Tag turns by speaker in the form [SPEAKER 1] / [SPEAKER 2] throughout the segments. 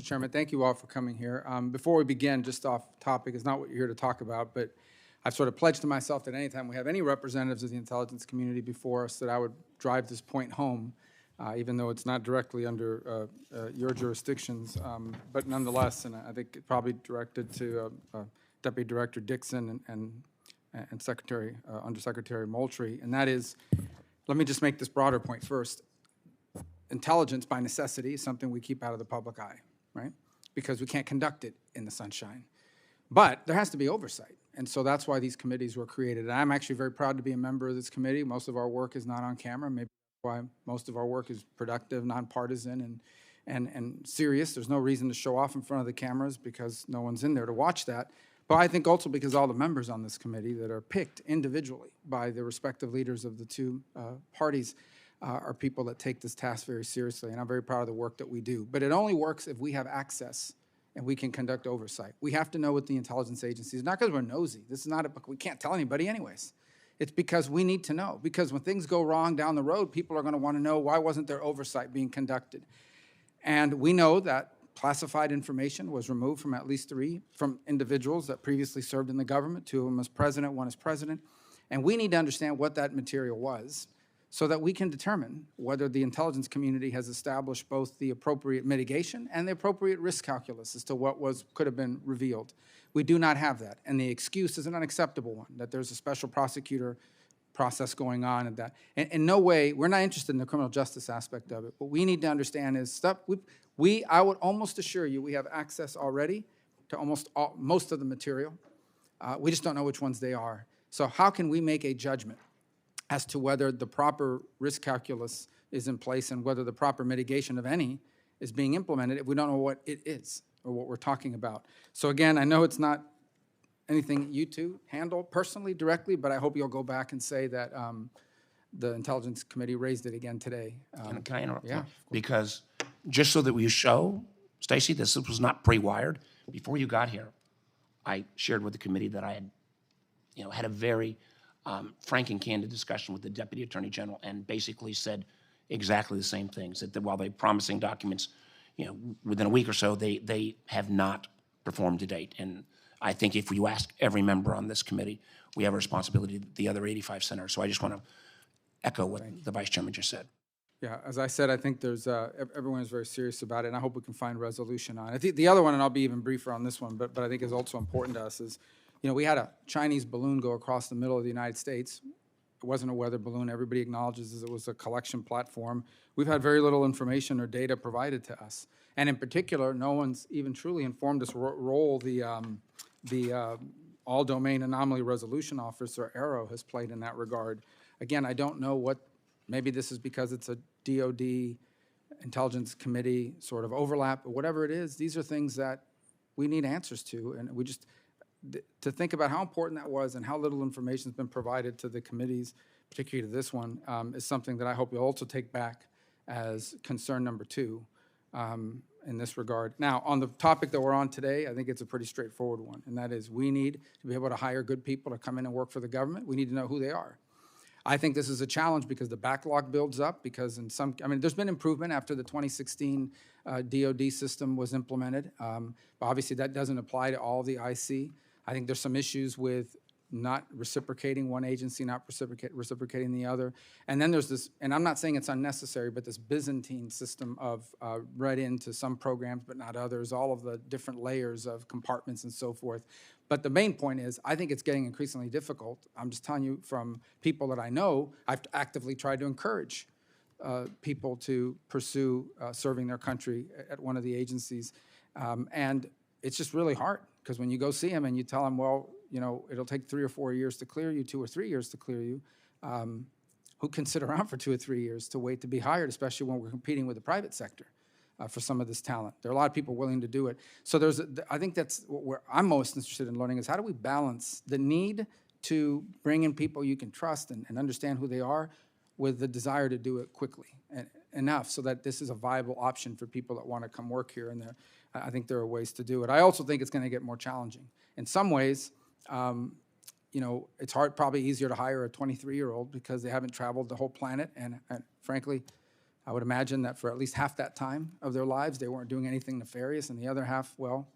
[SPEAKER 1] Chairman. Thank you all for coming here. Before we begin, just off topic, it's not what you're here to talk about, but I've sort of pledged to myself that anytime we have any representatives of the intelligence community before us, that I would drive this point home, even though it's not directly under your jurisdictions, but nonetheless, and I think it probably directed to Deputy Director Dixon and Secretary, Undersecretary Moultrie, and that is, let me just make this broader point first. Intelligence, by necessity, is something we keep out of the public eye, right? Because we can't conduct it in the sunshine. But there has to be oversight, and so that's why these committees were created. And I'm actually very proud to be a member of this committee. Most of our work is not on camera. Maybe that's why most of our work is productive, nonpartisan, and serious. There's no reason to show off in front of the cameras because no one's in there to watch that. But I think also because all the members on this committee that are picked individually by the respective leaders of the two parties are people that take this task very seriously, and I'm very proud of the work that we do. But it only works if we have access and we can conduct oversight. We have to know what the intelligence agencies, not because we're nosy. This is not we can't tell anybody anyways. It's because we need to know. Because when things go wrong down the road, people are going to want to know, why wasn't there oversight being conducted? And we know that classified information was removed from at least 3 from individuals that previously served in the government. 2 of them as president, 1 as president. And we need to understand what that material was, so that we can determine whether the intelligence community has established both the appropriate mitigation and the appropriate risk calculus as to what could have been revealed. We do not have that, and the excuse is an unacceptable one, that there's a special prosecutor process going on and that. And in no way, we're not interested in the criminal justice aspect of it. What we need to understand is stuff, I would almost assure you we have access already to most of the material. We just don't know which ones they are. So how can we make a judgment as to whether the proper risk calculus is in place and whether the proper mitigation of any is being implemented if we don't know what it is or what we're talking about? So again, I know it's not anything you two handle personally, directly, but I hope you'll go back and say that the Intelligence Committee raised it again today.
[SPEAKER 2] Can I interrupt?
[SPEAKER 1] Yeah.
[SPEAKER 2] Because just so that we show, Stacy, this was not pre-wired. Before you got here, I shared with the committee that I had, had a very frank and candid discussion with the Deputy Attorney General and basically said exactly the same things, that while they're promising documents, within a week or so, they have not performed to date. And I think if you ask every member on this committee, we have a responsibility to the other 85 senators. So I just want to echo what the Vice Chairman just said.
[SPEAKER 1] Yeah, as I said, I think there's everyone is very serious about it, and I hope we can find resolution on it. I think the other one, and I'll be even briefer on this one, but I think is also important to us is, we had a Chinese balloon go across the middle of the United States. It wasn't a weather balloon. Everybody acknowledges it was a collection platform. We've had very little information or data provided to us. And in particular, no one's even truly informed us what role the All-Domain Anomaly Resolution Officer, AARO, has played in that regard. Again, I don't know what, maybe this is because it's a DOD Intelligence Committee sort of overlap, but whatever it is, these are things that we need answers to, and we just, to think about how important that was and how little information has been provided to the committees, particularly to this one, is something that I hope you'll also take back as concern number 2 in this regard. Now, on the topic that we're on today, I think it's a pretty straightforward one, and that is we need to be able to hire good people to come in and work for the government. We need to know who they are. I think this is a challenge because the backlog builds up because there's been improvement after the 2016 DOD system was implemented. But obviously that doesn't apply to all the IC. I think there's some issues with not reciprocating one agency, not reciprocating the other. And then there's this, and I'm not saying it's unnecessary, but this Byzantine system of read into some programs but not others, all of the different layers of compartments and so forth. But the main point is, I think it's getting increasingly difficult. I'm just telling you from people that I know, I've actively tried to encourage people to pursue serving their country at one of the agencies. And it's just really hard, because when you go see them and you tell them, well, it'll take 3 or 4 years to clear you, 2 or 3 years to clear you, who can sit around for 2 or 3 years to wait to be hired, especially when we're competing with the private sector for some of this talent. There are a lot of people willing to do it. So I think that's what I'm most interested in learning is how do we balance the need to bring in people you can trust and understand who they are with the desire to do it quickly and enough so that this is a viable option for people that want to come work here. And I think there are ways to do it. I also think it's going to get more challenging. In some ways, it's probably easier to hire a 23-year-old because they haven't traveled the whole planet. And frankly, I would imagine that for at least half that time of their lives, they weren't doing anything nefarious, and the other half, well,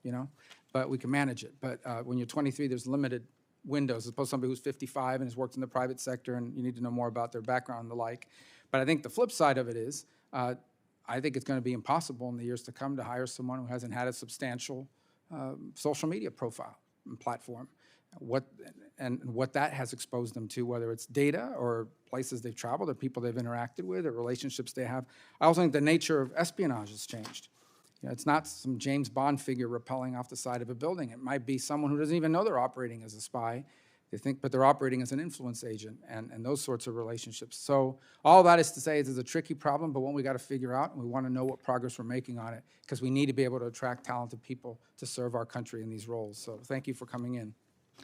[SPEAKER 1] but we can manage it. But when you're 23, there's limited windows, as opposed to somebody who's 55 and has worked in the private sector, and you need to know more about their background and the like. But I think the flip side of it is, I think it's going to be impossible in the years to come to hire someone who hasn't had a substantial social media profile and platform. What that has exposed them to, whether it's data or places they've traveled or people they've interacted with or relationships they have. I also think the nature of espionage has changed. It's not some James Bond figure rappelling off the side of a building. It might be someone who doesn't even know they're operating as a spy. They think, but they're operating as an influence agent and those sorts of relationships. So all that is to say, it's a tricky problem, but one we got to figure out, and we want to know what progress we're making on it, because we need to be able to attract talented people to serve our country in these roles. So thank you for coming in.